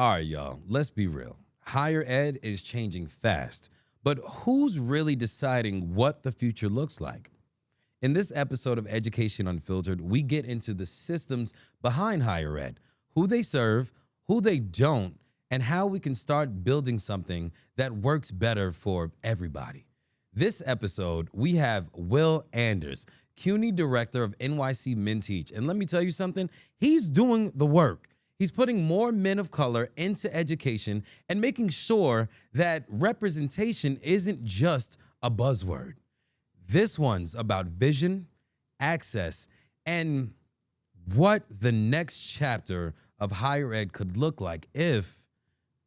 All right, y'all, let's be real. Higher ed is changing fast, but who's really deciding what the future looks like? In this episode of Education Unfiltered, we get into the systems behind higher ed, who they serve, who they don't, and how we can start building something that works better for everybody. This episode, we have Will Anders, CUNY Director of NYC Men Teach. And let me tell you something, he's doing the work. He's putting more men of color into education and making sure that representation isn't just a buzzword. This one's about vision, access, and what the next chapter of higher ed could look like if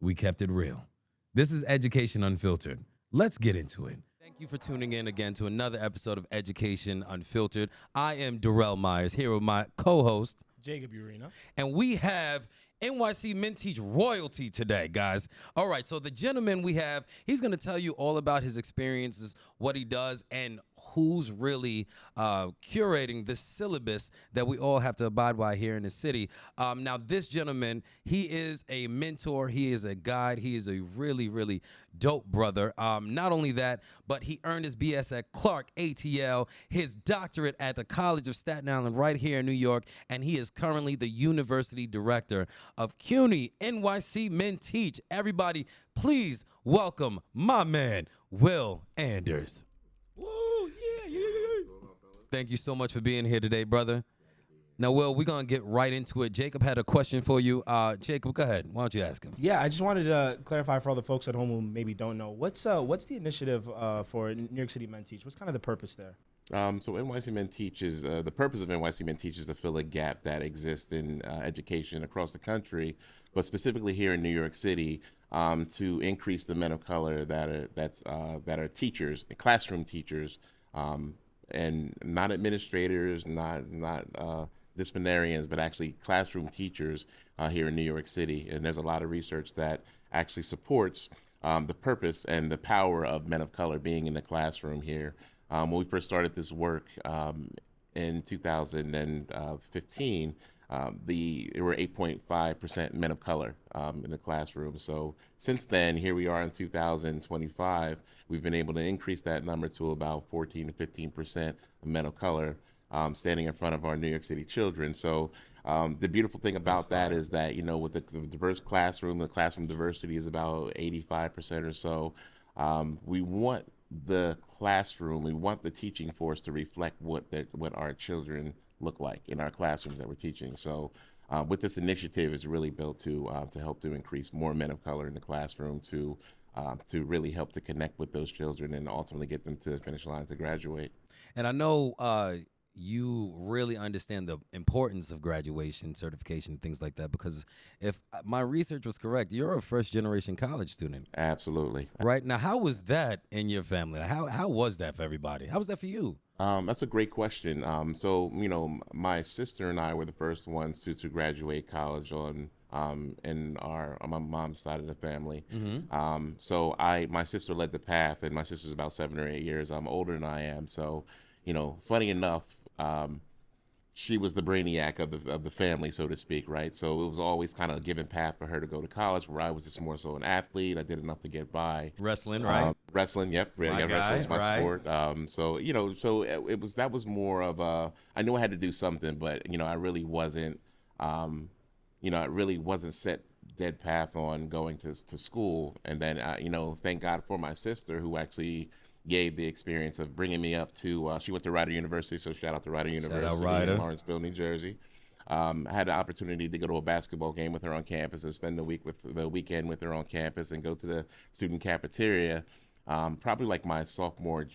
we kept it real. This is Education Unfiltered. Let's get into it. Thank you for tuning in again to another episode of Education Unfiltered. I am Derrell Meyers here with my co-host, Ureña. and we have NYC Men Teach royalty today, guys. All right, so the gentleman we have, he's going to tell you all about his experiences, what he does, and who's really curating the syllabus that we all have to abide by here in the city. Now, this gentleman, he is a mentor. He is a guide. He is a really, really dope brother. Not only that, but he earned his BS at Clark ATL, his doctorate at the College of Staten Island right here in New York, and he is currently the university director of CUNY NYC Men Teach. Everybody, please welcome my man, Will Anders. Woo, yeah. Thank you so much for being here today, brother. Now, Will, we're going to get right into it. Jacob had a question for you. Jacob, go ahead. Why don't you ask him? Yeah, I just wanted to clarify for all the folks at home who maybe don't know, what's the initiative for New York City Men Teach? What's kind of the purpose there? So NYC Men Teach is, the purpose of NYC Men Teach is to fill a gap that exists in education across the country, but specifically here in New York City, to increase the men of color that are teachers, classroom teachers, and not administrators, not disciplinarians, but actually classroom teachers here in New York City. And there's a lot of research that actually supports the purpose and the power of men of color being in the classroom here. When we first started this work in 2015, there were 8.5% men of color in the classroom. So since then, here we are in 2025, we've been able to increase that number to about 14 to 15% of men of color standing in front of our New York City children. So the beautiful thing about that is that, with the diverse classroom, the classroom diversity is about 85% or so. We want the classroom, we want the teaching force to reflect what our children look like in our classrooms that we're teaching. So with this initiative is really built to help to increase more men of color in the classroom to really help to connect with those children and ultimately get them to the finish line to graduate. And I know you really understand the importance of graduation, certification, things like that, because if my research was correct, you're a first-generation college student. Absolutely. Right? Now, how was that in your family? How was that for everybody? How was that for you? That's a great question. So, my sister and I were the first ones to graduate college in my mom's side of the family. Mm-hmm. So my sister led the path, and my sister's about 7 or 8 years older than I am. So, funny enough, she was the brainiac of the family, so to speak, right? So it was always kind of a given path for her to go to college, where I was just more so an athlete. I did enough to get by. Wrestling, right? Wrestling, yep. Wrestling was my sport. So that was more of I knew I had to do something, but I really wasn't set dead path on going to school. And then thank God for my sister, who actually gave the experience of bringing me up to, she went to Rider University, so shout out to Rider University in Lawrenceville, New Jersey. I had the opportunity to go to a basketball game with her on campus and spend the weekend with her on campus and go to the student cafeteria, probably like my sophomore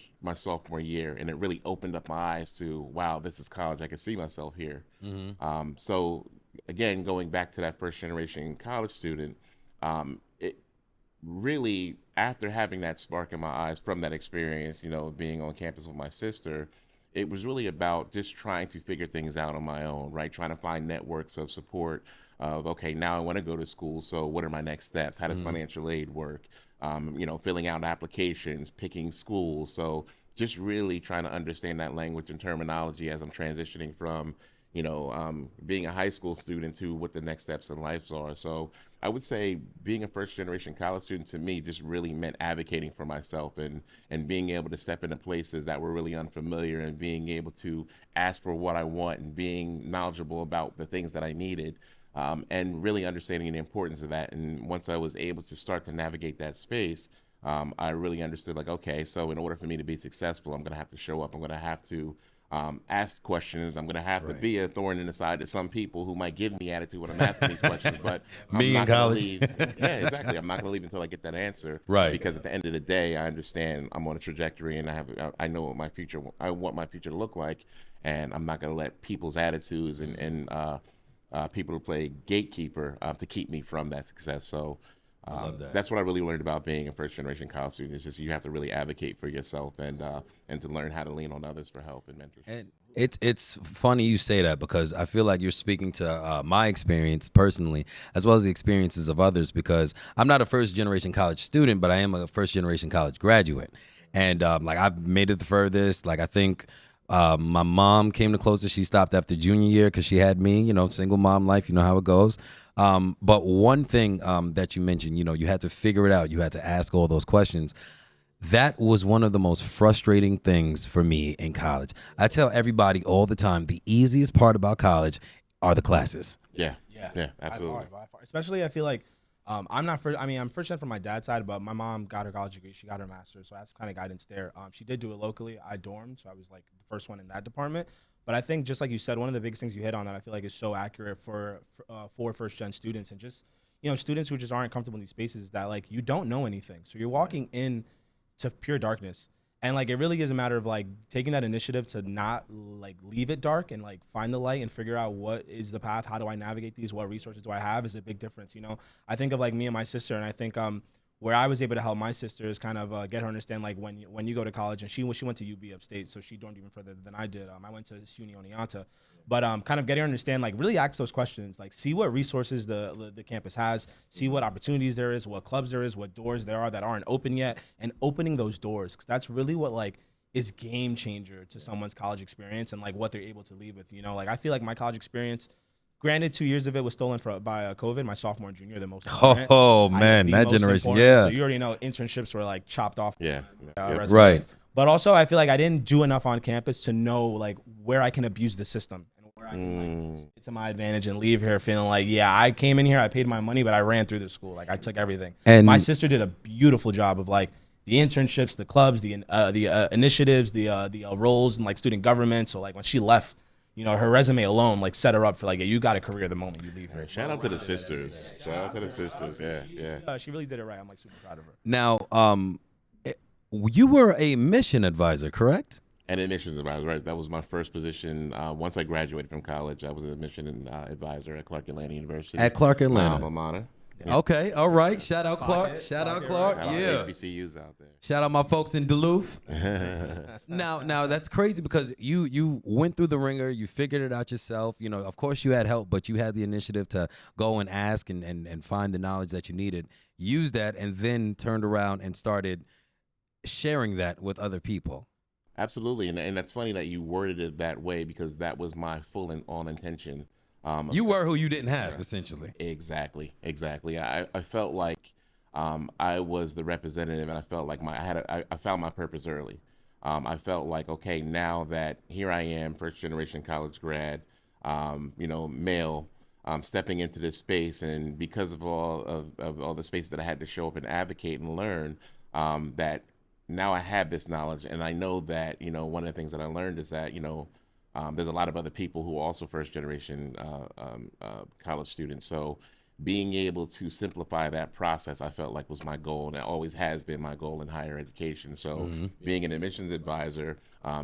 year, and it really opened up my eyes to, wow, this is college. I can see myself here. Mm-hmm. So again, going back to that first generation college student, it really, after having that spark in my eyes from that experience, being on campus with my sister, it was really about just trying to figure things out on my own, right? Trying to find networks of support of, okay, now I want to go to school. So what are my next steps? How does financial aid work? Filling out applications, picking schools. So just really trying to understand that language and terminology as I'm transitioning from, being a high school student to what the next steps in life are. So I would say being a first generation college student to me just really meant advocating for myself and being able to step into places that were really unfamiliar and being able to ask for what I want and being knowledgeable about the things that I needed. And really understanding the importance of that. And once I was able to start to navigate that space, I really understood, like, okay, so in order for me to be successful, I'm going to have to show up. I'm going to have to ask questions. I'm going to have to be a thorn in the side to some people who might give me attitude when I'm asking these questions. But Me I'm in not college. going to leave. Yeah, exactly. I'm not going to leave until I get that answer. Right. Because at the end of the day, I understand I'm on a trajectory, and I know what I want my future to look like, and I'm not going to let people's attitudes and people to play gatekeeper to keep me from that success. So that's what I really learned about being a first generation college student. Is just you have to really advocate for yourself and to learn how to lean on others for help and mentorship. And it's funny you say that, because I feel like you're speaking to my experience personally, as well as the experiences of others, because I'm not a first generation college student, but I am a first generation college graduate. And like, I've made it the furthest. Like, I think my mom came the closest. She stopped after junior year because she had me, single mom life, you know how it goes. But one thing that you mentioned, you had to figure it out. You had to ask all those questions. That was one of the most frustrating things for me in college. I tell everybody all the time, the easiest part about college are the classes. Yeah, absolutely. By far. Especially, I feel like I'm not first. I mean, I'm first gen from my dad's side, but my mom got her college degree. She got her master's, so that's kind of guidance there. She did do it locally. I dormed, so I was like the first one in that department. But I think, just like you said, one of the biggest things you hit on that I feel like is so accurate for first gen students, and just students who just aren't comfortable in these spaces, is that like you don't know anything, so you're walking in to pure darkness. And like, it really is a matter of like taking that initiative to not like leave it dark and like find the light and figure out what is the path. How do I navigate these? What resources do I have? Is a big difference. I think of like me and my sister, and I think where I was able to help my sister is kind of get her understand like when you go to college, and she went to UB upstate, so she dormed even further than I did. I went to CUNY Oneonta, but kind of getting her to understand, like really ask those questions, like see what resources the campus has, see what opportunities there is, what clubs there is, what doors there are that aren't open yet, and opening those doors, because that's really what like is game changer to someone's college experience and like what they're able to leave with. Like I feel like my college experience, granted, 2 years of it was stolen by COVID, my sophomore and junior, the most important. Oh man, that generation, yeah. So you already know internships were like chopped off. Yeah. Resume. Right. But also, I feel like I didn't do enough on campus to know like where I can abuse the system and where I can like use it to my advantage and leave here feeling like, yeah, I came in here, I paid my money, but I ran through the school. Like I took everything. And my sister did a beautiful job of like the internships, the clubs, the initiatives, the roles in like student government. So like when she left, her resume alone like set her up for like, yeah, you got a career the moment you leave here. Shout out to the sisters. Yeah. She really did it right. I'm like super proud of her. Now, you were a mission advisor, correct? And admissions advisor, right? That was my first position. Once I graduated from college, I was an admission advisor at Clark Atlanta University. At Clark Atlanta. My alma mater. Yeah. Okay, all right. Shout out Clark. Shout out Clark. Yeah. HBCUs out there. Shout out my folks in Duluth. Now that's crazy, because you went through the ringer. You figured it out yourself. Of course you had help, but you had the initiative to go and ask and find the knowledge that you needed. Use that, and then turned around and started sharing that with other people. Absolutely, and that's funny that you worded it that way, because that was my full and on intention. You were who you didn't have, essentially. Exactly. I felt like I was the representative, and I felt like I found my purpose early. I felt like, okay, now that here I am, first generation college grad, male, stepping into this space, and because of all the spaces that I had to show up and advocate and learn, that now I have this knowledge, and I know that one of the things that I learned is that there's a lot of other people who are also first generation college students. So being able to simplify that process, I felt like was my goal, and it always has been my goal in higher education. So being an admissions advisor,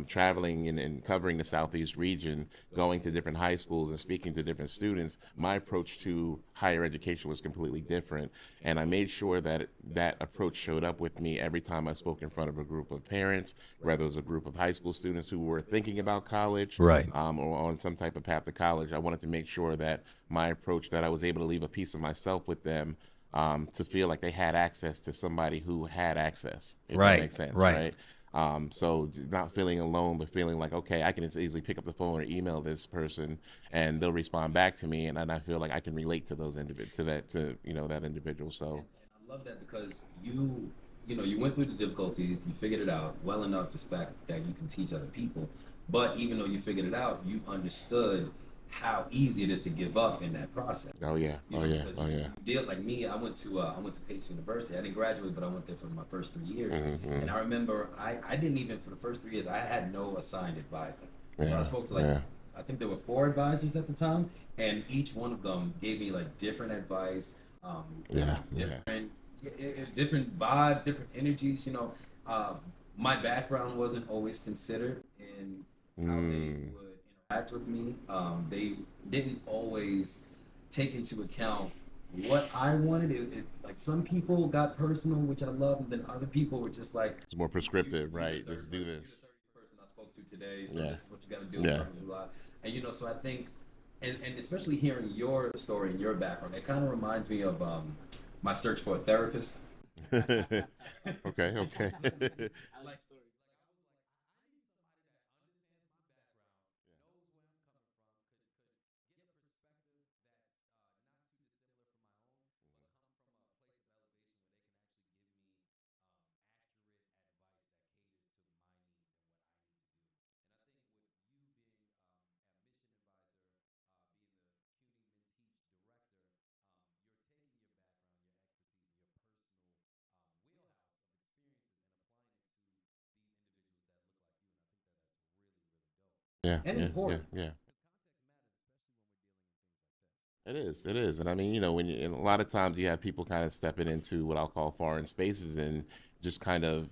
traveling and covering the Southeast region, going to different high schools and speaking to different students, my approach to higher education was completely different. And I made sure that that approach showed up with me every time I spoke in front of a group of parents, whether it was a group of high school students who were thinking about college, right, or on some type of path to college. I wanted to make sure that my approach, that I was able to leave a piece of myself with them, to feel like they had access to somebody who had access, if that makes sense, right? So not feeling alone, but feeling like, okay, I can just easily pick up the phone or email this person and they'll respond back to me. And I feel like I can relate to those individuals, that individual. So I love that because you went through the difficulties, you figured it out well enough, the fact that you can teach other people. But even though you figured it out, you understood how easy it is to give up in that process. oh yeah, You oh know, yeah, because oh you, yeah. you deal like me. I went to Pace University. I didn't graduate, but I went there for my first 3 years. Hmm. And I remember I didn't even for the first 3 years I had no assigned advisor. So I Yeah, spoke to like yeah, I think there were 4 advisors at the time, and each one of them gave me like different advice, yeah, yeah. different vibes, different energies. My background wasn't always considered in how they Mm. would interact with me. They didn't always take into account what I wanted. Like some people got personal, which I love, and then other people were just like, It's more prescriptive, you're the right? Let's third do person, you're the this. 30th person I spoke to today, so Yeah, this is what you got to do. yeah. Blah, blah, blah. And so I think, and especially hearing your story and your background, it kind of reminds me of my search for a therapist. Okay, okay. I like stories. Yeah, And yeah, yeah, important. yeah. It is, and I mean, when and a lot of times you have people kind of stepping into what I'll call foreign spaces and just kind of,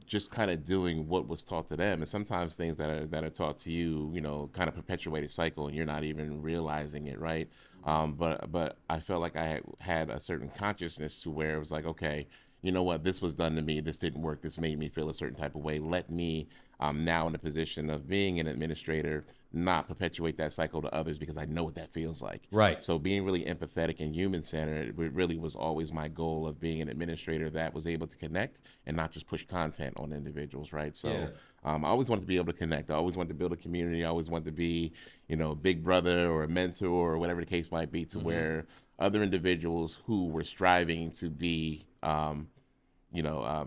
just kind of doing what was taught to them, and sometimes things that are taught to you, kind of perpetuate a cycle, and you're not even realizing it, right? But I felt like I had a certain consciousness to where it was like, okay, you know what, this was done to me, this didn't work, this made me feel a certain type of way. Let me, now in the position of being an administrator, not perpetuate that cycle to others because I know what that feels like. Right. So being really empathetic and human centered, it really was always my goal of being an administrator that was able to connect and not just push content on individuals, right? Yeah. So I always wanted to be able to connect. I always wanted to build a community. I always wanted to be, a big brother or a mentor or whatever the case might be, to where other individuals who were striving to be,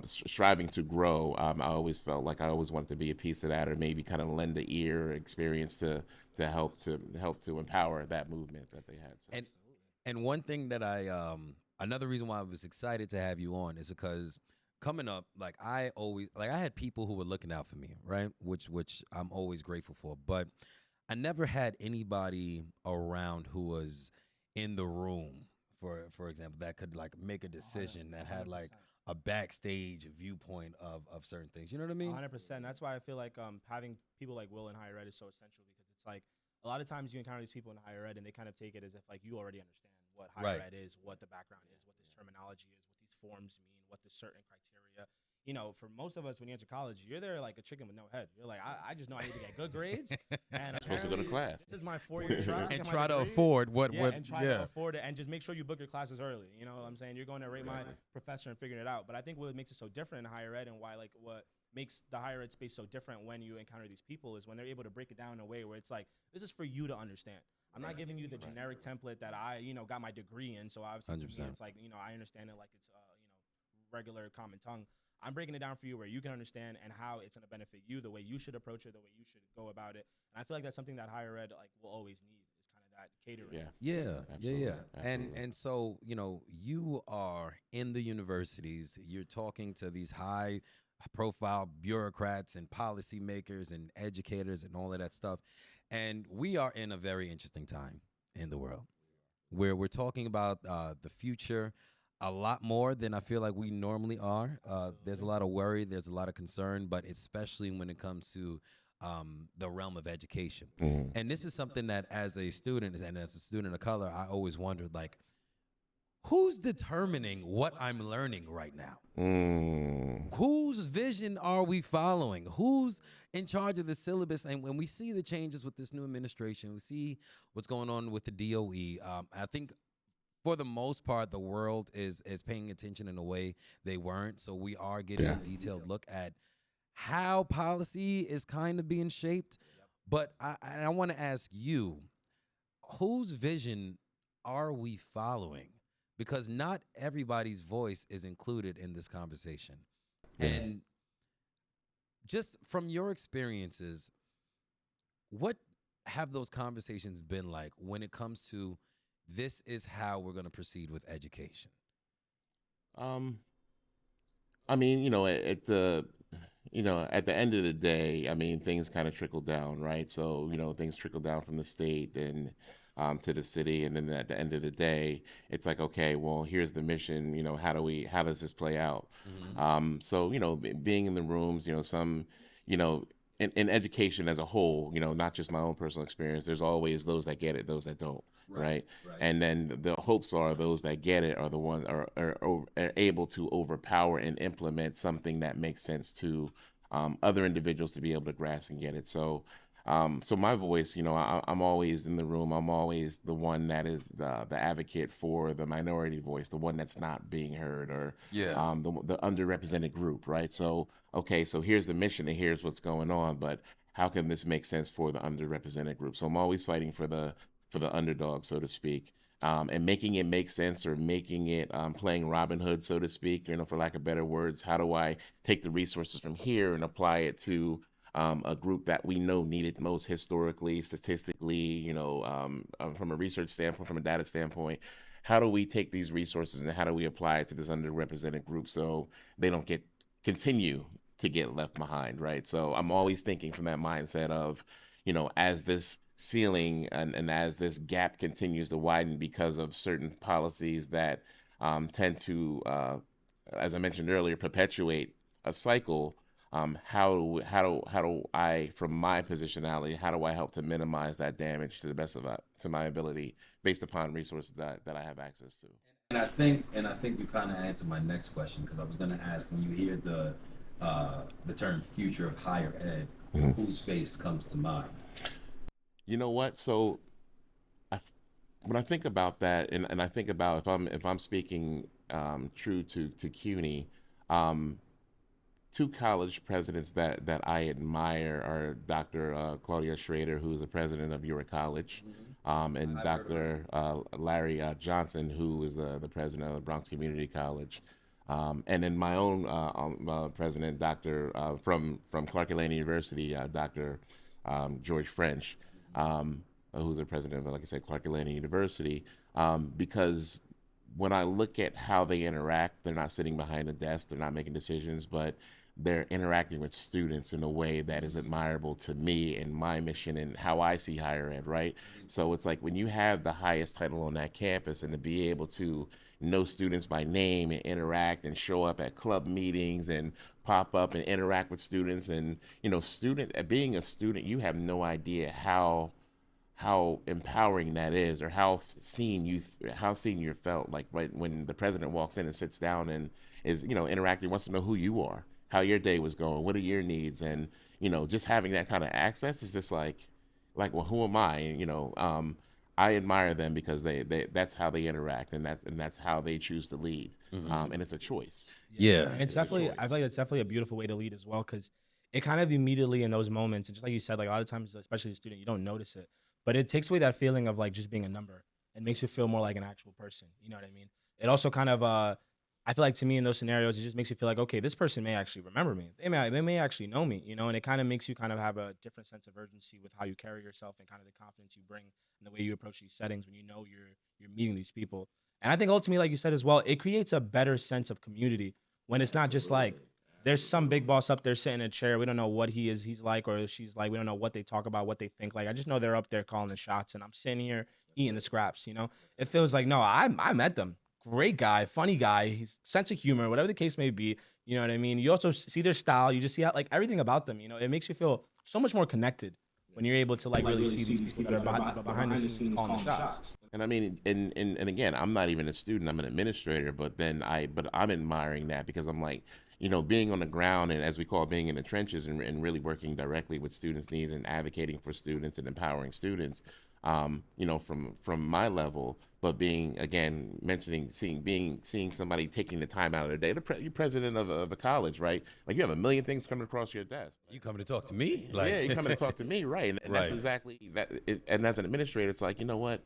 striving to grow. I always felt like I always wanted to be a piece of that, or maybe kind of lend the ear, or experience to help to empower that movement that they had. So, And one thing that another reason why I was excited to have you on is because coming up, like I had people who were looking out for me, right? Which I'm always grateful for. But I never had anybody around who was in the room, for example, that could like make a decision that had like a backstage viewpoint of certain things. You know what I mean? 100%. That's why I feel like having people like Will in higher ed is so essential, because it's like a lot of times you encounter these people in higher ed and they kind of take it as if like you already understand what higher Right. ed is, what the background is, what this terminology is, what these forms mean, what the certain criteria. For most of us, when you enter college, you're there like a chicken with no head. You're like, I just know I need to get good grades, and supposed to go to apparently class. this is my 4 year try And get my try to degree. afford what Yeah, what and try to afford it, and just make sure you book your classes early. You know what I'm saying? You're going to rate my professor and figuring it out. But I think what makes it so different in higher ed, and why like what makes the higher ed space so different when you encounter these people, is when they're able to break it down in a way where it's like, this is for you to understand. I'm not giving you the generic template that I, got my degree in. So obviously to me, 100%. it's like, I understand it like it's, regular common tongue. I'm breaking it down for you where you can understand and how it's going to benefit you, the way you should approach it, the way you should go about it. And I feel like that's something that higher ed like will always need, is kind of that catering. Yeah, Yeah. absolutely, And absolutely. so, you are in the universities, you're talking to these high profile bureaucrats and policymakers and educators and all of that stuff. And we are in a very interesting time in the world where we're talking about the future a lot more than I feel like we normally are. There's a lot of worry, there's a lot of concern, but especially when it comes to the realm of education. Mhm. And this is something that, as a student and as a student of color, I always wondered, like, who's determining what I'm learning right now? Mm. Whose vision are we following? Who's in charge of the syllabus? And when we see the changes with this new administration, we see what's going on with the DOE. I think for the most part, the world is paying attention in a way they weren't. So we are getting a detailed look at how policy is kind of being shaped. But I want to ask you, whose vision are we following? Because not everybody's voice is included in this conversation. And just from your experiences, what have those conversations been like when it comes to this is how we're going to proceed with education? I mean, at the at the end of the day, I mean, things kind of trickle down, right? So, things trickle down from the state and to the city, and then at the end of the day, it's like, okay, well, here's the mission. How does this play out? So, being in the rooms, some, you know, in education as a whole, not just my own personal experience, there's always those that get it, those that don't, right? And then the hopes are those that get it are the ones are able to overpower and implement something that makes sense to other individuals to be able to grasp and get it. So so my voice, I'm always in the room. I'm always the one that is the advocate for the minority voice, the one that's not being heard, or the underrepresented group, right? So, okay, so here's the mission and here's what's going on, but how can this make sense for the underrepresented group? So I'm always fighting for the underdog, so to speak. And making it make sense, or making it playing Robin Hood, so to speak, for lack of better words. How do I take the resources from here and apply it to a group that we know needed most historically, statistically, from a research standpoint, from a data standpoint? How do we take these resources and how do we apply it to this underrepresented group so they don't continue to get left behind, right? So I'm always thinking from that mindset of, as this ceiling and as this gap continues to widen because of certain policies that tend to, as I mentioned earlier, perpetuate a cycle. How do I, from my positionality, how do I help to minimize that damage to the best of to my ability, based upon resources that I have access to? And I think you kind of answered my next question, because I was going to ask, when you hear the term future of higher ed, whose face comes to mind? You know what? So when I think about that, and I think about if I'm speaking true to CUNY, two college presidents that I admire are Dr. Claudia Schrader, who's the president of Ureña College, and Dr. Larry Johnson, who is the president of the Bronx Community College. And then my own president, Dr. From Clark Atlanta University, Dr. George French, who's the president of, like I said, Clark Atlanta University, because when I look at how they interact, they're not sitting behind a desk, they're not making decisions, but they're interacting with students in a way that is admirable to me and my mission and how I see higher ed, right? So it's like when you have the highest title on that campus, and to be able to know students by name and interact and show up at club meetings and pop up and interact with students, and being a student, you have no idea how empowering that is, or how seen you're felt, like right when the president walks in and sits down and is interacting, wants to know who you are, how your day was going, what are your needs, and just having that kind of access is just like well, who am I? I admire them because they that's how they interact, and that's how they choose to lead, and it's a choice. Yeah, It's definitely, I feel like it's definitely a beautiful way to lead as well, because it kind of immediately in those moments, and just like you said, like a lot of times, especially as a student, you don't notice it, but it takes away that feeling of like just being a number and makes you feel more like an actual person. You know what I mean? It also kind of, I feel like to me in those scenarios, it just makes you feel like, okay, this person may actually remember me. They may actually know me, and it kind of makes you kind of have a different sense of urgency with how you carry yourself and kind of the confidence you bring and the way you approach these settings when you're meeting these people. And I think ultimately, like you said as well, it creates a better sense of community when it's not just like there's some big boss up there sitting in a chair. We don't know what he's like or she's like. We don't know what they talk about, what they think. Like, I just know they're up there calling the shots, and I'm sitting here eating the scraps. It feels like, no, I met them. Great guy, funny guy, his sense of humor, whatever the case may be. You know what I mean? You also see their style. You just see how, like, everything about them. It makes you feel so much more connected when you're able to like really see these people that are behind the scenes calling the shots. And I mean, and again, I'm not even a student; I'm an administrator. But I'm admiring that, because I'm like, being on the ground, and as we call it, being in the trenches, and really working directly with students' needs and advocating for students and empowering students. you know, from my level. But being, again, seeing somebody taking the time out of their day, you're president of a college, right? Like, you have a million things coming across your desk. You coming to talk to me? Yeah, you're coming to talk to me, right? And Right. that's exactly that. And as an administrator, it's like, you know what?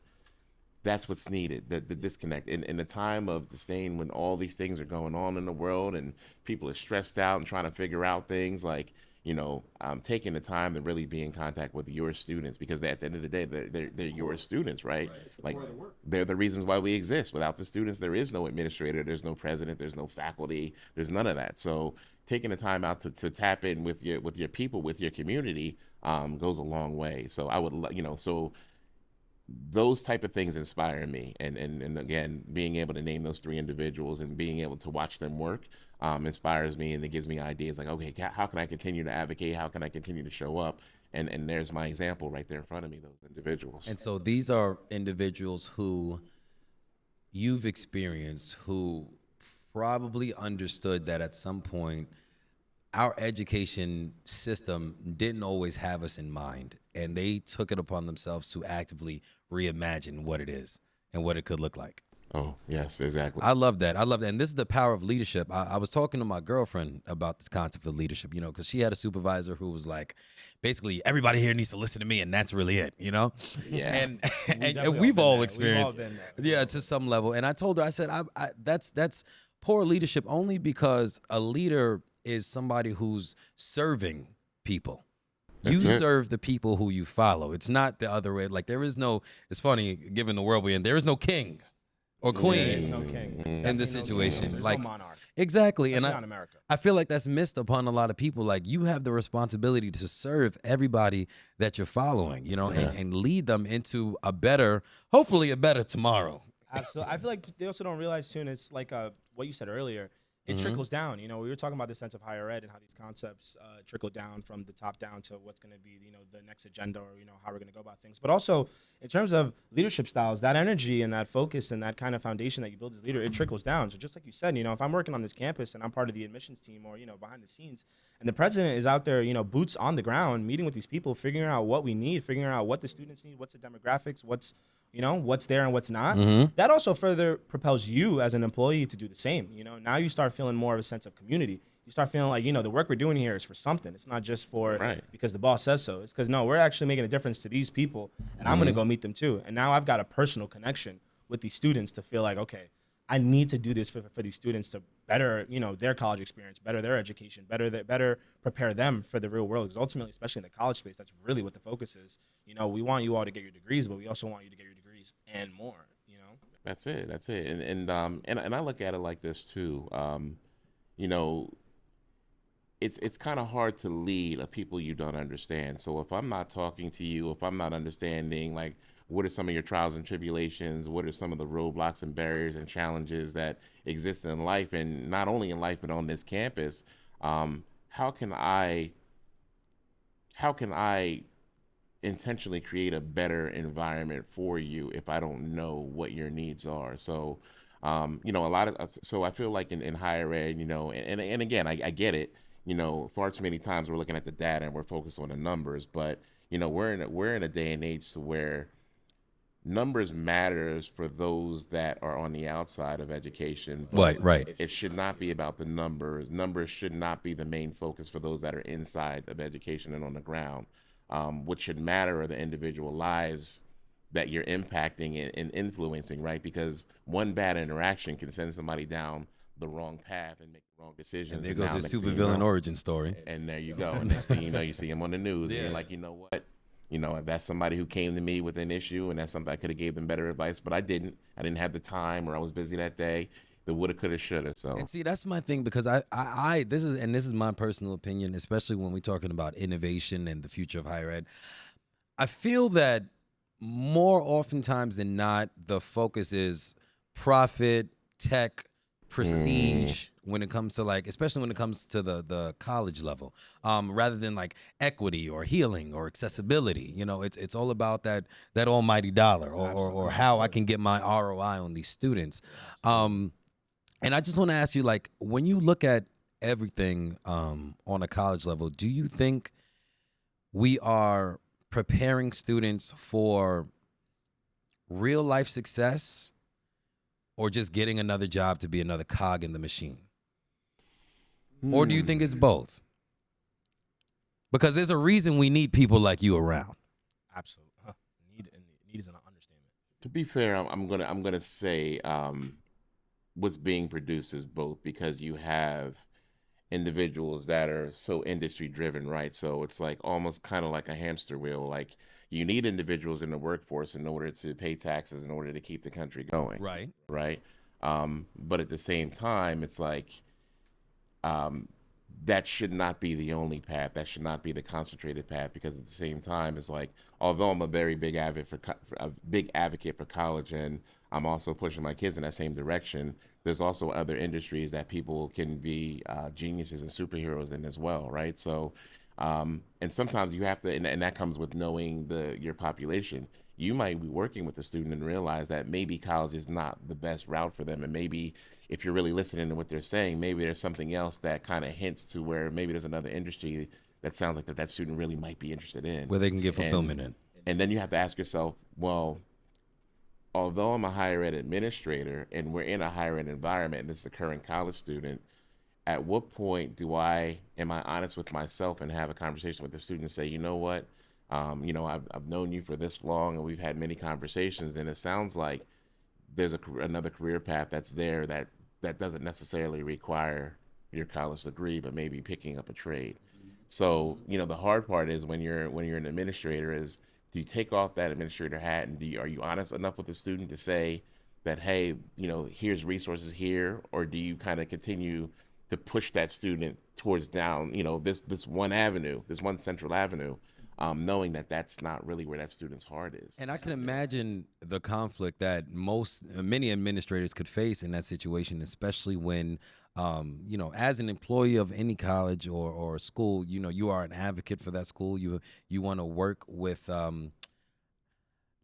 That's what's needed, the disconnect. In the time of disdain, when all these things are going on in the world and people are stressed out and trying to figure out things, like, you know, taking the time to really be in contact with your students, because at the end of the day, they're your students, right? Like, they're the reasons why we exist. Without the students, there is no administrator, there's no president, there's no faculty, there's none of that. So taking the time out to tap in with your people, with your community, goes a long way. So I would, you know, so those type of things inspire me, and again, being able to name those 3 individuals and being able to watch them work inspires me, and it gives me ideas like, okay, how can I continue to advocate? How can I continue to show up? And there's my example right there in front of me, those individuals. And so these are individuals who you've experienced, who probably understood that at some point our education system didn't always have us in mind, and they took it upon themselves to actively reimagine what it is and what it could look like. Oh, yes, exactly. I love that. And this is the power of leadership. I was talking to my girlfriend about the concept of leadership, you know, because she had a supervisor who was like, basically, everybody here needs to listen to me, and that's really it, you know? Yeah. And we've all experienced, yeah, to some level. And I told her, I said, that's poor leadership, only because a leader is somebody who's serving people. You serve the people who you follow. It's not the other way. Like, there is no, it's funny, given the world we're in, there is no king or queen There's no king in this situation. There's Like, no monarch. exactly. Especially And not in America. I feel like that's missed upon a lot of people. Like, you have the responsibility to serve everybody that you're following, you know, and lead them into a better, hopefully a better tomorrow. Absolutely. I feel like they also don't realize soon, it's like what you said earlier. It trickles down. You know, we were talking about the sense of higher ed and how these concepts trickle down from the top down to what's going to be, you know, the next agenda, or, you know, how we're going to go about things. But also in terms of leadership styles, that energy and that focus and that kind of foundation that you build as a leader, it trickles down. So just like you said, you know, if I'm working on this campus and I'm part of the admissions team, or, you know, behind the scenes, and the president is out there, you know, boots on the ground, meeting with these people, figuring out what we need, figuring out what the students need, what's the demographics, what's, you know, what's there and what's not. That also further propels you as an employee to do the same. You know, now you start feeling more of a sense of community. You start feeling like, you know, the work we're doing here is for something. It's not just for because the boss says so. It's because, no, we're actually making a difference to these people, and I'm going to go meet them too. And now I've got a personal connection with these students to feel like, okay, I need to do this for these students to better, you know, their college experience, better their education, better prepare them for the real world. Because ultimately, especially in the college space, that's really what the focus is. You know, we want you all to get your degrees, but we also want you to get your degrees and more. You know, That's it. And I look at it like this too. You know, it's kind of hard to lead a people you don't understand. So if I'm not talking to you, if I'm not understanding, like, what are some of your trials and tribulations? What are some of the roadblocks and barriers and challenges that exist in life, and not only in life but on this campus? How can I intentionally create a better environment for you if I don't know what your needs are? So, you know, so I feel like in higher ed, you know, and again, I get it. You know, far too many times we're looking at the data and we're focused on the numbers, but, you know, we're in a day and age to where numbers matters for those that are on the outside of education. Right. It should not be about the numbers. Numbers should not be the main focus for those that are inside of education and on the ground. What should matter are the individual lives that you're impacting and influencing, right? Because one bad interaction can send somebody down the wrong path and make the wrong decisions. And there goes his supervillain origin story. And there you go. And next thing you know, you see him on the news, and you're like, you know what? You know, that's somebody who came to me with an issue, and that's something I could have gave them better advice, but I didn't. I didn't have the time, or I was busy that day. The woulda, coulda, shoulda. So, and see, that's my thing, because this is my personal opinion, especially when we're talking about innovation and the future of higher ed. I feel that more oftentimes than not, the focus is profit, tech, prestige when it comes to, like, especially when it comes to the college level, rather than like equity or healing or accessibility. You know, it's all about that almighty dollar, or how I can get my ROI on these students. And I just want to ask you, like, when you look at everything on a college level, do you think we are preparing students for real life success or just getting another job to be another cog in the machine? Or do you think it's both? Because there's a reason we need people like you around. Absolutely. Need is an understatement. To be fair, I'm gonna say what's being produced is both, because you have individuals that are so industry driven, right? So it's like almost kind of like a hamster wheel. Like, you need individuals in the workforce in order to pay taxes, in order to keep the country going, Right. right? But at the same time, it's like um, that should not be the only path. That should not be the concentrated path, because at the same time, it's like, although I'm a very big advocate for college, and I'm also pushing my kids in that same direction, there's also other industries that people can be geniuses and superheroes in as well, right? So, and sometimes you have to, and that comes with knowing your population. You might be working with a student and realize that maybe college is not the best route for them, and maybe if you're really listening to what they're saying, maybe there's something else that kind of hints to where maybe there's another industry that sounds like that student really might be interested in, Where they can get fulfillment in. And then you have to ask yourself, well, although I'm a higher ed administrator and we're in a higher ed environment, and this is a current college student, at what point am I honest with myself and have a conversation with the student and say, you know what, I've known you for this long, and we've had many conversations, and it sounds like there's another career path that's there that doesn't necessarily require your college degree, but maybe picking up a trade. So, the hard part is when you're an administrator is, do you take off that administrator hat, and are you honest enough with the student to say that, hey, here's resources here, or do you kind of continue to push that student towards down, this one avenue, this one central avenue, knowing that that's not really where that student's heart is. And I can imagine the conflict that many administrators could face in that situation, especially when, as an employee of any college or school, you are an advocate for that school. You want to work with,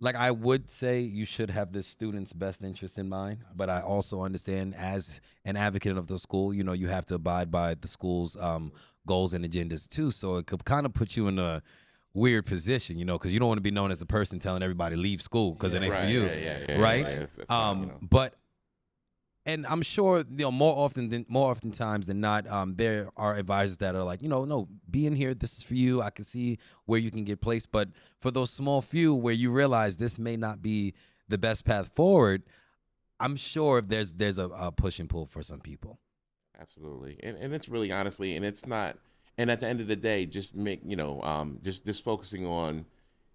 like, I would say you should have the student's best interest in mind, but I also understand as an advocate of the school, you have to abide by the school's goals and agendas too. So it could kind of put you in a weird position, because you don't want to be known as the person telling everybody leave school because it ain't for you, right? It's not, But, and I'm sure more oftentimes than not, there are advisors that are like, no, be in here. This is for you. I can see where you can get placed. But for those small few where you realize this may not be the best path forward, I'm sure there's a push and pull for some people. Absolutely, and it's really, honestly, and it's not. And at the end of the day, just make just focusing on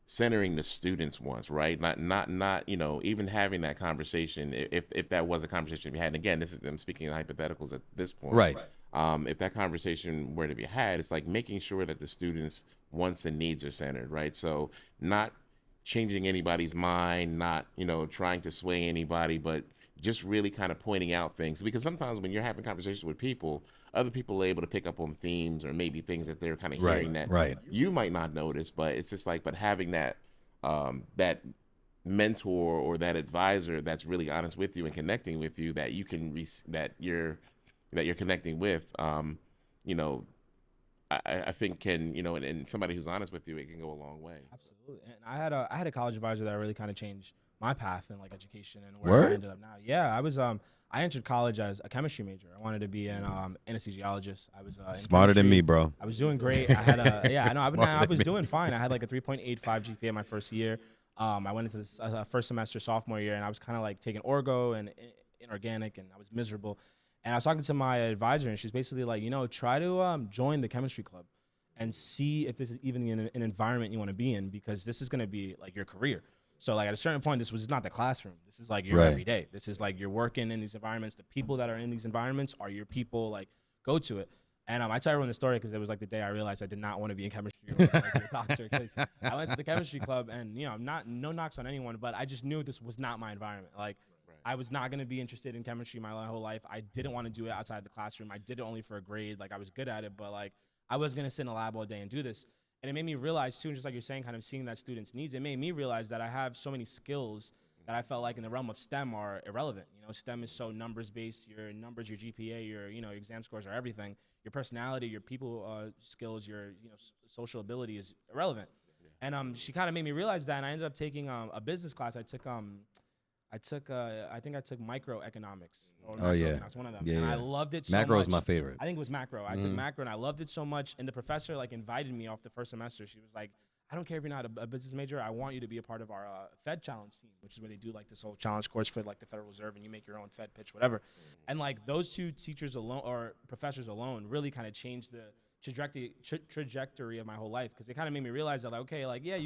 centering the students once, right? Not even having that conversation, if that was a conversation to be had. And again, I'm speaking in hypotheticals at this point, right? If that conversation were to be had, it's like making sure that the students' wants and needs are centered, right? So not changing anybody's mind, not trying to sway anybody, but just really kind of pointing out things, because sometimes when you're having conversations with people, other people are able to pick up on themes or maybe things that they're kind of hearing that you might not notice. But it's just like, but having that that mentor or that advisor that's really honest with you and connecting with you, that you can that you're connecting with, I think can, and somebody who's honest with you, it can go a long way. Absolutely. And I had a college advisor that really kind of changed my path in like education and where I ended up now. Yeah, I entered college as a chemistry major. I wanted to be an anesthesiologist. I was smarter than me, bro. I was doing great. I had I was doing fine. I had like a 3.85 GPA my first year. I went into this first semester sophomore year, and I was kind of like taking orgo and inorganic, and I was miserable. And I was talking to my advisor, and she's basically like, try to join the chemistry club and see if this is even an environment you want to be in, because this is going to be like your career. So like at a certain point, this was not the classroom. This is like your everyday. This is like you're working in these environments. The people that are in these environments are your people. Like, go to it. And I tell everyone the story because it was like the day I realized I did not want to be in chemistry or like a doctor. Because I went to the chemistry club, and no knocks on anyone, but I just knew this was not my environment. Like, I was not going to be interested in chemistry my whole life. I didn't want to do it outside the classroom. I did it only for a grade. Like, I was good at it, but like I was going to sit in a lab all day and do this. And it made me realize too, just like you're saying, kind of seeing that student's needs, it made me realize that I have so many skills that I felt like in the realm of STEM are irrelevant. STEM is so numbers-based. Your numbers, your GPA, your exam scores are everything. Your personality, your people skills, your social ability is irrelevant. And she kind of made me realize that, and I ended up taking a business class. I took I think I took microeconomics or Oh, yeah. macroeconomics, one of them. Yeah, And yeah. I loved it so Macro much. is my favorite. I think it was macro. I took macro and I loved it so much. And the professor like invited me off the first semester. She was like, I don't care if you're not a business major. I want you to be a part of our Fed challenge team, which is where they do like this whole challenge course for like the Federal Reserve, and you make your own Fed pitch, whatever. And like those two teachers alone or professors alone really kind of changed the trajectory of my whole life, because they kind of made me realize that like, okay, like yeah,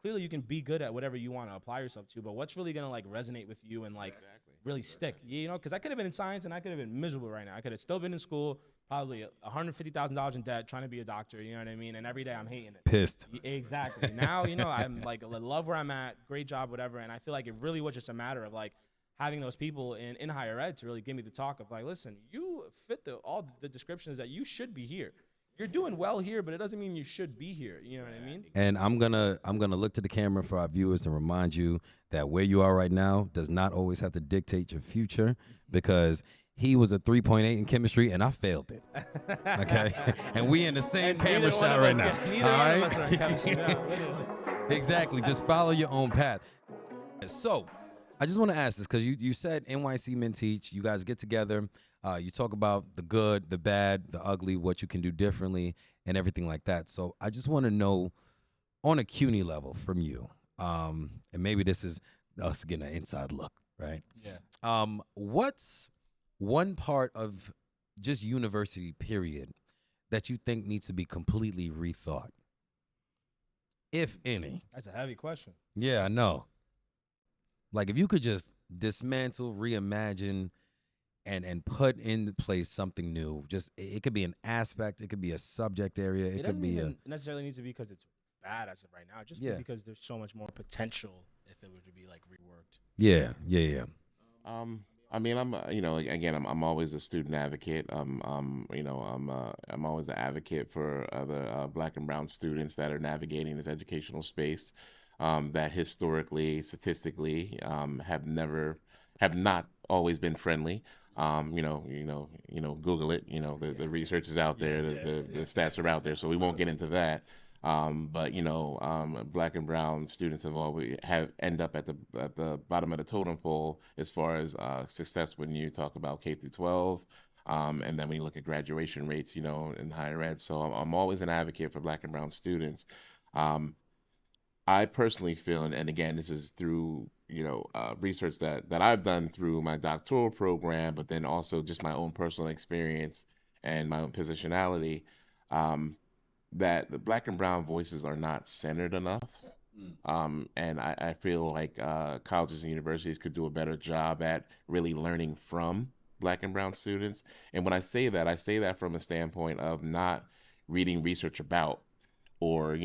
clearly you can be good at whatever you want to apply yourself to, but what's really gonna like resonate with you and like really stick, you know? Because I could have been in science and I could have been miserable right now. I could have still been in school, probably $150,000 in debt, trying to be a doctor. You know what I mean? And every day I'm hating it. Pissed. Exactly. Now, you know, I'm like, I love where I'm at, great job, whatever. And I feel like it really was just a matter of like having those people in higher ed to really give me the talk of like, listen, you fit all the descriptions that you should be here. You're doing well here, but it doesn't mean you should be here. You know what I mean? And I'm gonna look to the camera for our viewers and remind you that where you are right now does not always have to dictate your future, because he was a 3.8 in chemistry and I failed it. Okay, and we in the same camera shot right now. Neither All one of us are in chemistry. No. Exactly. Just follow your own path. So, I just want to ask this because you said NYC Men Teach. You guys get together. You talk about the good, the bad, the ugly, what you can do differently, and everything like that. So I just want to know, on a CUNY level from you, and maybe this is us getting an inside look, right? Yeah. What's one part of just university, period, that you think needs to be completely rethought, if any? That's a heavy question. Yeah, I know. Like if you could just dismantle, reimagine, and put in place something new. Just it could be an aspect, it could be a subject area, it could doesn't be even necessarily need to be because it's bad as of right now. Just Yeah. because there's so much more potential if it were to be like reworked. yeah. I mean, I'm always a student advocate. I'm always the advocate for other Black and brown students that are navigating this educational space, that historically, statistically, have not always been friendly. Google it. The research is out there, the stats are out there, so we won't get into that. But Black and brown students have end up at the bottom of the totem pole as far as success when you talk about K through 12, and then when you look at graduation rates, in higher ed. So I'm always an advocate for Black and brown students. I personally feel, and again, this is through research that I've done through my doctoral program, but then also just my own personal experience and my own positionality. That the Black and brown voices are not centered enough. And I feel like colleges and universities could do a better job at really learning from Black and brown students. And when I say that from a standpoint of not reading research about, or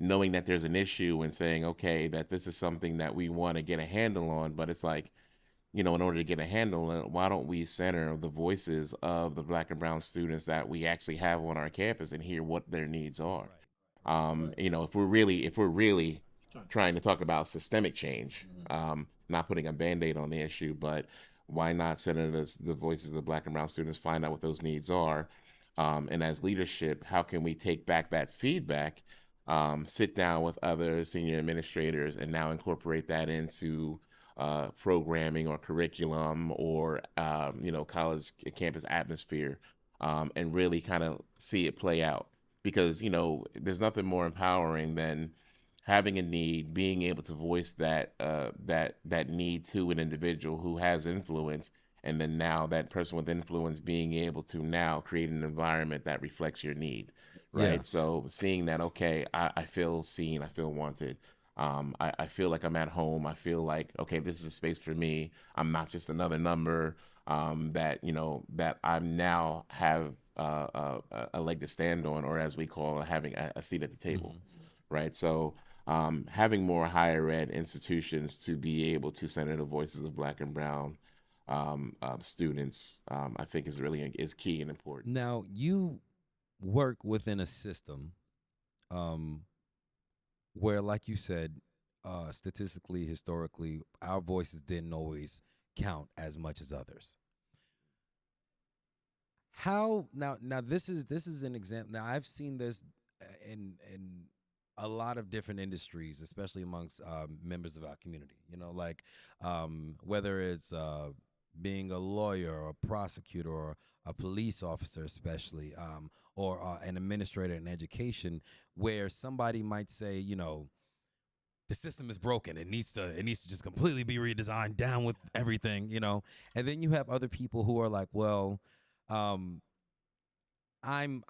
knowing that there's an issue and saying, okay, that this is something that we want to get a handle on, but it's like, in order to get a handle on it, why don't we center the voices of the Black and brown students that we actually have on our campus and hear what their needs are? If we're really trying to talk about systemic change, not putting a Band-Aid on the issue, but why not center the voices of the Black and brown students, find out what those needs are, and as leadership, how can we take back that feedback, sit down with other senior administrators, and now incorporate that into programming or curriculum or college campus atmosphere, and really kind of see it play out, because there's nothing more empowering than having a need, being able to voice that need to an individual who has influence, and then now that person with influence being able to now create an environment that reflects your need, right? Yeah. So seeing that, okay, I feel seen, I feel wanted. I feel like I'm at home. I feel like, okay, this is a space for me. I'm not just another number, that I now have a leg to stand on, or as we call it, having a seat at the table, right? So having more higher ed institutions to be able to center the voices of Black and brown students, I think is key and important. Now, you work within a system where, like you said, statistically, historically, our voices didn't always count as much as others. How now this is an example. Now I've seen this in a lot of different industries, especially amongst members of our community. You know, like whether it's being a lawyer or a prosecutor or a police officer, especially, or an administrator in education, where somebody might say, you know, the system is broken. It needs to just completely be redesigned, down with everything, you know. And then you have other people who are like, well, um, I'm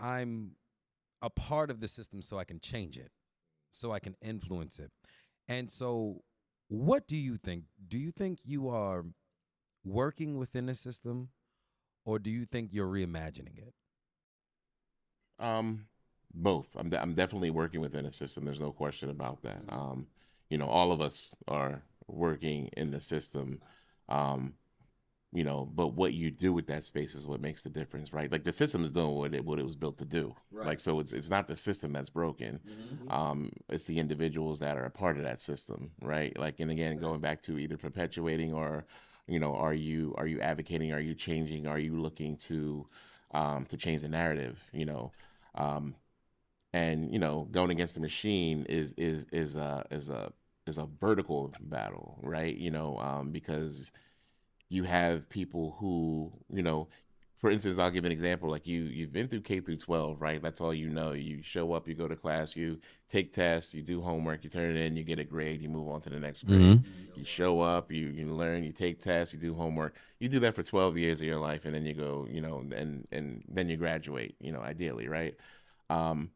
a part of the system, so I can change it, so I can influence it. And so, what do you think? Do you think you are working within the system, or do you think you're reimagining it? Both. I'm definitely working within a system. There's no question about that. All of us are working in the system. Um, but what you do with that space is what makes the difference, right? Like the system is doing what it was built to do. Right. Like, so it's not the system that's broken. It's the individuals that are a part of that system, right? Like, and again, going back to either perpetuating or, are you advocating? Are you changing? Are you looking to change the narrative? Um, and going against the machine is a vertical battle, right? Because you have people who, for instance, I'll give an example. Like you've been through K through 12, right? That's all you know. You show up, you go to class, you take tests, you do homework, you turn it in, you get a grade, you move on to the next grade. You show up, you learn, you take tests, you do homework. You do that for 12 years of your life, and then you go, and then you graduate, ideally, right? Um,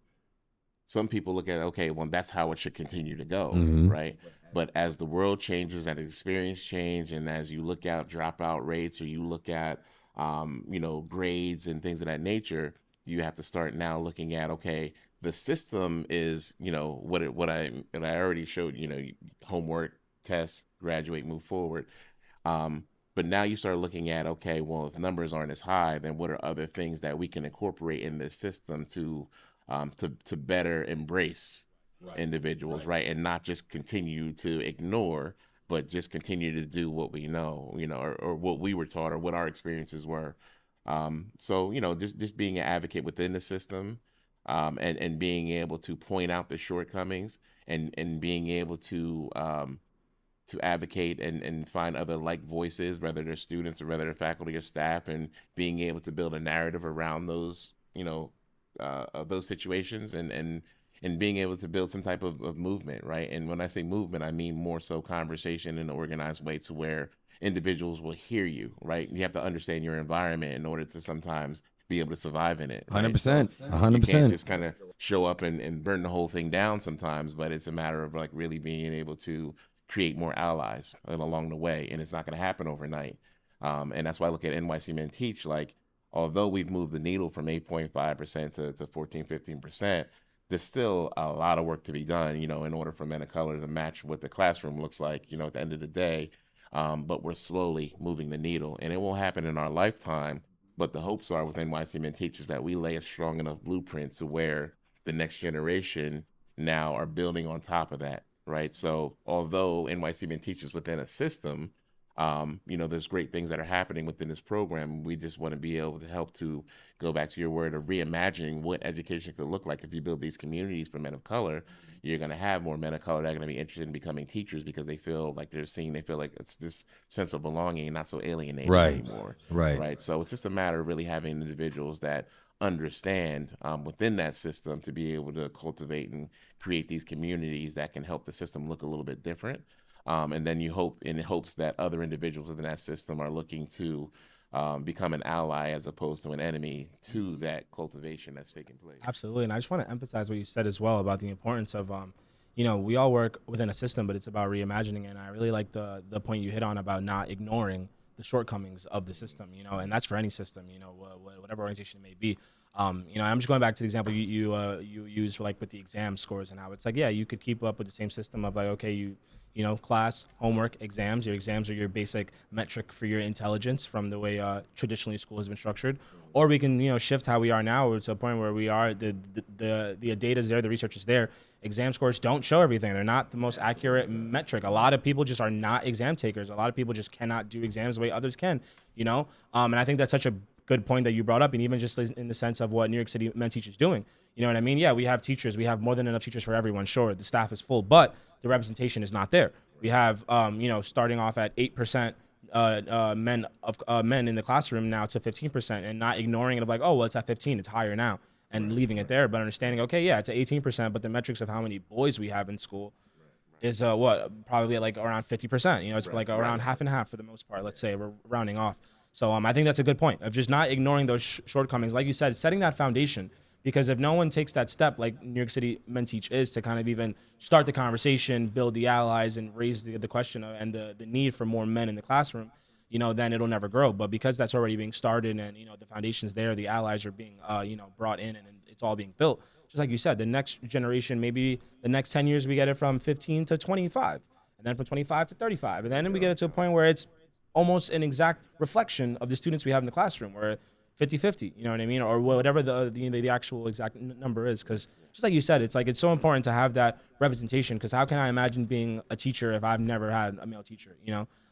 some people look at it, okay, well, that's how it should continue to go, right? But as the world changes, as experience change, and as you look at dropout rates, or you look at, grades and things of that nature, you have to start now looking at, okay, the system is, what I already showed, homework, tests, graduate, move forward. But now you start looking at, okay, well, if numbers aren't as high, then what are other things that we can incorporate in this system to better embrace individuals, right? And not just continue to ignore, but just continue to do what we know, or what we were taught, or what our experiences were. So just being an advocate within the system, and being able to point out the shortcomings, and being able to advocate and find other like voices, whether they're students or whether they're faculty or staff, and being able to build a narrative around those, of those situations, and being able to build some type of movement, right? And when I say movement, I mean more so conversation in an organized way, to where individuals will hear you, right? You have to understand your environment in order to sometimes be able to survive in it. 100%. You 100%. can't just kind of show up and burn the whole thing down sometimes, but it's a matter of like really being able to create more allies along the way. And it's not going to happen overnight. And that's why I look at NYC Men Teach, like, although we've moved the needle from 8.5% to 14, 15%, there's still a lot of work to be done, in order for men of color to match what the classroom looks like, at the end of the day. But we're slowly moving the needle, and it won't happen in our lifetime. But the hopes are with NYC Men Teach is that we lay a strong enough blueprint to where the next generation now are building on top of that, right? So although NYC Men Teach is within a system, there's great things that are happening within this program. We just want to be able to help to go back to your word of reimagining what education could look like. If you build these communities for men of color, you're going to have more men of color that are going to be interested in becoming teachers, because they feel like they feel like it's this sense of belonging and not so alienated anymore. Right. So it's just a matter of really having individuals that understand within that system to be able to cultivate and create these communities that can help the system look a little bit different. And then you hope, in hopes that other individuals within that system are looking to become an ally as opposed to an enemy to that cultivation that's taking place. Absolutely. And I just want to emphasize what you said as well about the importance of, we all work within a system, but it's about reimagining it. And I really like the point you hit on about not ignoring the shortcomings of the system, and that's for any system, whatever organization it may be. I'm just going back to the example you used for, like, with the exam scores, and how it's like, yeah, you could keep up with the same system of like, okay, class, homework, exams. Your exams are your basic metric for your intelligence from the way traditionally school has been structured. Or we can, shift how we are now to a point where we are, the data is there, the research is there. Exam scores don't show everything. They're not the most accurate metric. A lot of people just are not exam takers. A lot of people just cannot do exams the way others can, And I think that's such a good point that you brought up. And even just in the sense of what New York City Men Teach is doing, You know what I mean? Yeah, we have teachers. We have more than enough teachers for everyone. Sure, the staff is full, but the representation is not there. We have, starting off at 8% men in the classroom now to 15%, and not ignoring it of like, oh, well, it's at 15, it's higher now, and leaving it there, but understanding, okay, yeah, it's at 18%, but the metrics of how many boys we have in school is probably like around 50%. It's like around half and half for the most part. Let's say we're rounding off. So I think that's a good point of just not ignoring those shortcomings, like you said, setting that foundation. Because if no one takes that step, like New York City Men Teach is, to kind of even start the conversation, build the allies, and raise the question and the need for more men in the classroom, then it'll never grow. But because that's already being started, and the foundation's there, the allies are being brought in, and it's all being built. Just like you said, the next generation, maybe the next 10 years, we get it from 15 to 25, and then from 25 to 35, and then we get it to a point where it's almost an exact reflection of the students we have in the classroom, where 50-50, you know what I mean? Or whatever the actual exact number is. Because just like you said, it's like, it's so important to have that representation, because how can I imagine being a teacher if I've never had a male teacher,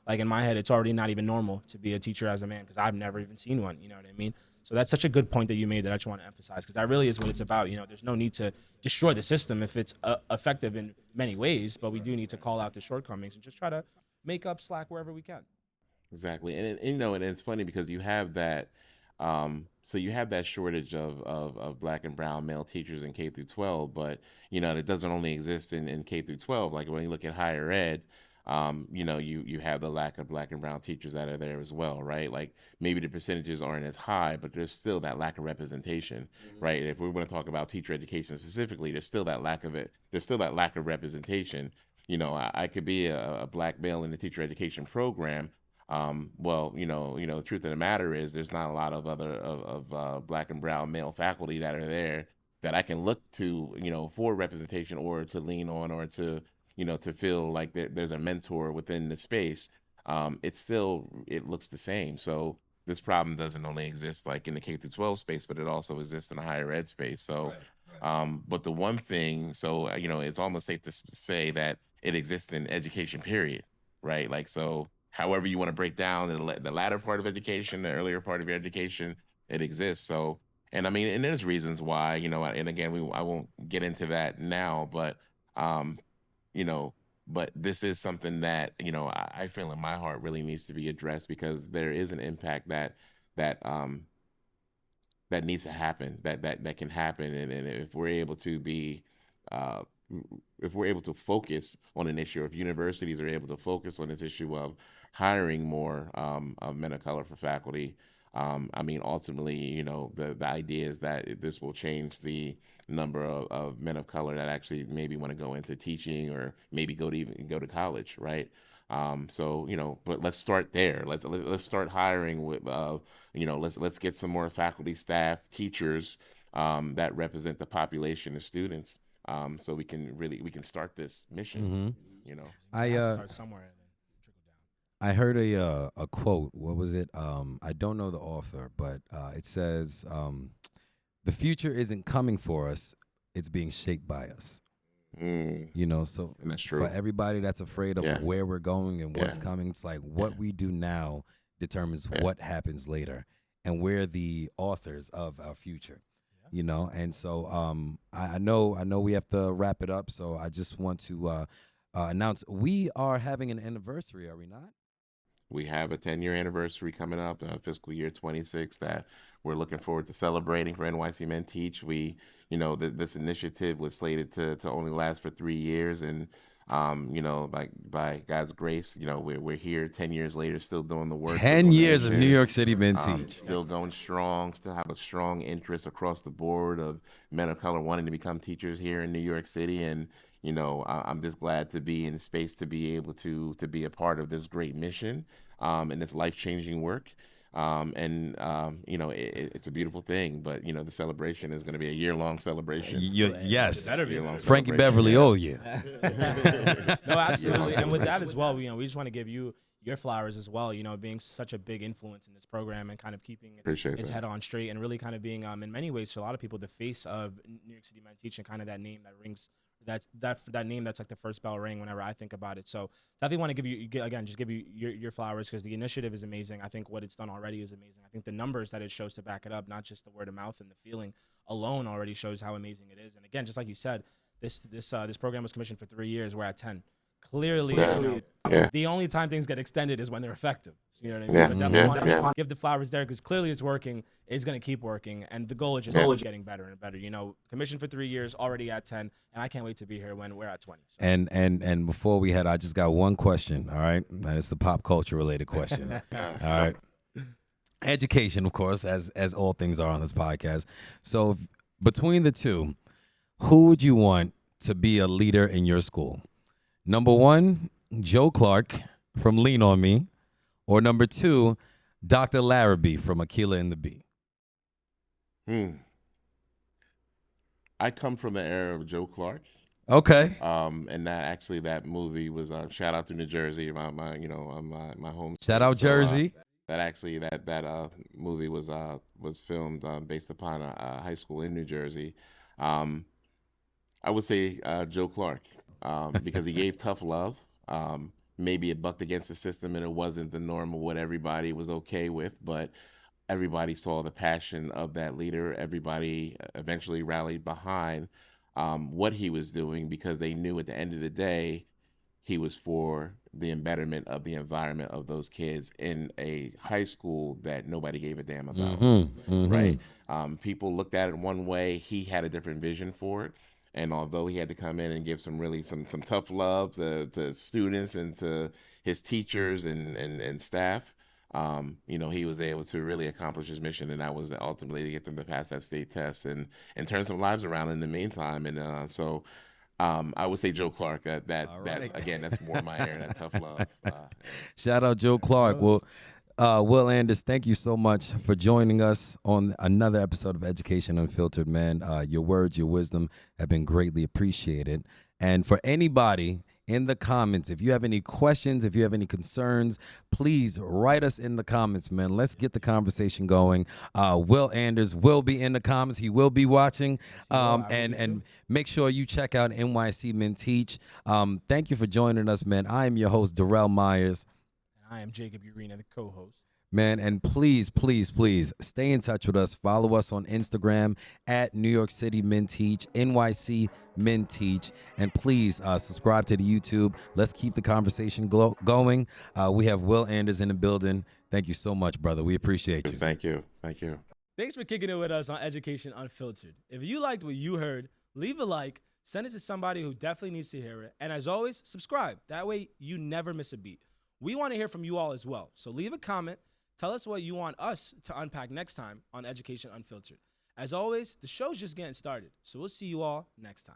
Like in my head, it's already not even normal to be a teacher as a man, because I've never even seen one, you know what I mean? So that's such a good point that you made that I just want to emphasize, because that really is what it's about. There's no need to destroy the system if it's effective in many ways, but we do need to call out the shortcomings and just try to make up slack wherever we can. Exactly. And it's funny because you have that. So you have that shortage of black and brown male teachers in K through 12, but it doesn't only exist in K through 12. Like when you look at higher ed, you have the lack of black and brown teachers that are there as well, right? Like maybe the percentages aren't as high, but there's still that lack of representation, right? If we want to talk about teacher education specifically, there's still that lack of it. There's still that lack of representation. I could be a black male in the teacher education program. The truth of the matter is there's not a lot of other black and brown male faculty that are there that I can look to, for representation, or to lean on, or to feel like there's a mentor within the space. It looks the same. So this problem doesn't only exist like in the K through 12 space, but it also exists in the higher ed space. So, but the one thing, it's almost safe to say that it exists in education, period, right? Like, so however you want to break down the latter part of education, the earlier part of your education, it exists. So, and I mean, and there's reasons why, and again, I won't get into that now, but, but this is something that, I feel in my heart really needs to be addressed, because there is an impact that needs to happen, that can happen. And if we're able to be, if we're able to focus on an issue, if universities are able to focus on this issue of hiring more of men of color for faculty, ultimately, the idea is that this will change the number of men of color that actually maybe want to go into teaching, or maybe go to college, right? But let's start there. Let's start hiring with, let's get some more faculty, staff, teachers that represent the population of students. So we can start this mission. Start somewhere and then trickle down. I heard a quote. What was it? I don't know the author, but it says, "The future isn't coming for us; it's being shaped by us." So And that's true. for everybody that's afraid of where we're going and what's coming, it's like what we do now determines what happens later, and we're the authors of our future. And so I know we have to wrap it up, so I just want to announce we are having an anniversary, are we not? We have a 10-year anniversary coming up, fiscal year 26, that we're looking forward to celebrating for NYC Men Teach. This initiative was slated to only last for 3 years, and by God's grace, we're here 10 years later, still doing the work. 10 years of New York City Men Teach. Still going strong, still have a strong interest across the board of men of color wanting to become teachers here in New York City. And, I'm just glad to be in space to be able to be a part of this great mission and this life-changing work. It's a beautiful thing, but the celebration is going to be a year-long celebration. Yes, It better be a long Frankie Beverly, oh yeah. No, absolutely. And with that as well, we just want to give you your flowers as well, being such a big influence in this program and kind of keeping its head on straight, and really kind of being in many ways, to a lot of people, the face of New York City Men Teach, and kind of that name that rings, that name that's like the first bell ring whenever I think about it. So definitely want to give you your flowers, because the initiative is amazing. I think what it's done already is amazing. I think the numbers that it shows to back it up, not just the word of mouth and the feeling alone already shows how amazing it is. And again, just like you said, this program was commissioned for 3 years. We're at 10. Clearly, the only time things get extended is when they're effective. So, you know what I mean? So definitely want to give the flowers there, because clearly it's working. It's going to keep working, and the goal is just always getting better and better. You know, commissioned for 3 years, already at 10, and I can't wait to be here when we're at 20. So. And before we head, I just got one question. All right, and it's a pop culture related question. All right, education, of course, as all things are on this podcast. So between the two, who would you want to be a leader in your school? Number one, Joe Clark from Lean On Me, or number two, Dr. Larrabee from Aquila and the Bee. I come from the era of Joe Clark. Okay. And that movie was shout out to New Jersey, my home. Shout out Jersey. That movie was filmed based upon a high school in New Jersey. I would say Joe Clark. Because he gave tough love. Maybe it bucked against the system and it wasn't the norm of what everybody was okay with, but everybody saw the passion of that leader. Everybody eventually rallied behind what he was doing, because they knew at the end of the day, he was for the betterment of the environment of those kids in a high school that nobody gave a damn about, right? People looked at it one way. He had a different vision for it. And although he had to come in and give some tough love to students and to his teachers and staff, he was able to really accomplish his mission, and that was ultimately to get them to pass that state test and turn some lives around in the meantime. And so I would say Joe Clark. That again, that's more my area, that tough love. Shout out Joe Clark. Well, Will Anders, thank you so much for joining us on another episode of Education Unfiltered, man. Your words, your wisdom have been greatly appreciated. And for anybody in the comments, if you have any questions, if you have any concerns, please write us in the comments, man. Let's get the conversation going. Will Anders will be in the comments. He will be watching. And make sure you check out NYC Men Teach. Thank you for joining us, man. I am your host, Derrell Meyers. I am Jacob Ureña, the co-host. Man, and please, please, please stay in touch with us. Follow us on Instagram at New York City Men Teach, NYC Men Teach. And please subscribe to the YouTube. Let's keep the conversation going. We have Will Anders in the building. Thank you so much, brother. We appreciate you. Thank you. Thank you. Thanks for kicking it with us on Education Unfiltered. If you liked what you heard, leave a like, send it to somebody who definitely needs to hear it. And as always, subscribe. That way you never miss a beat. We want to hear from you all as well. So leave a comment. Tell us what you want us to unpack next time on Education Unfiltered. As always, the show's just getting started. So we'll see you all next time.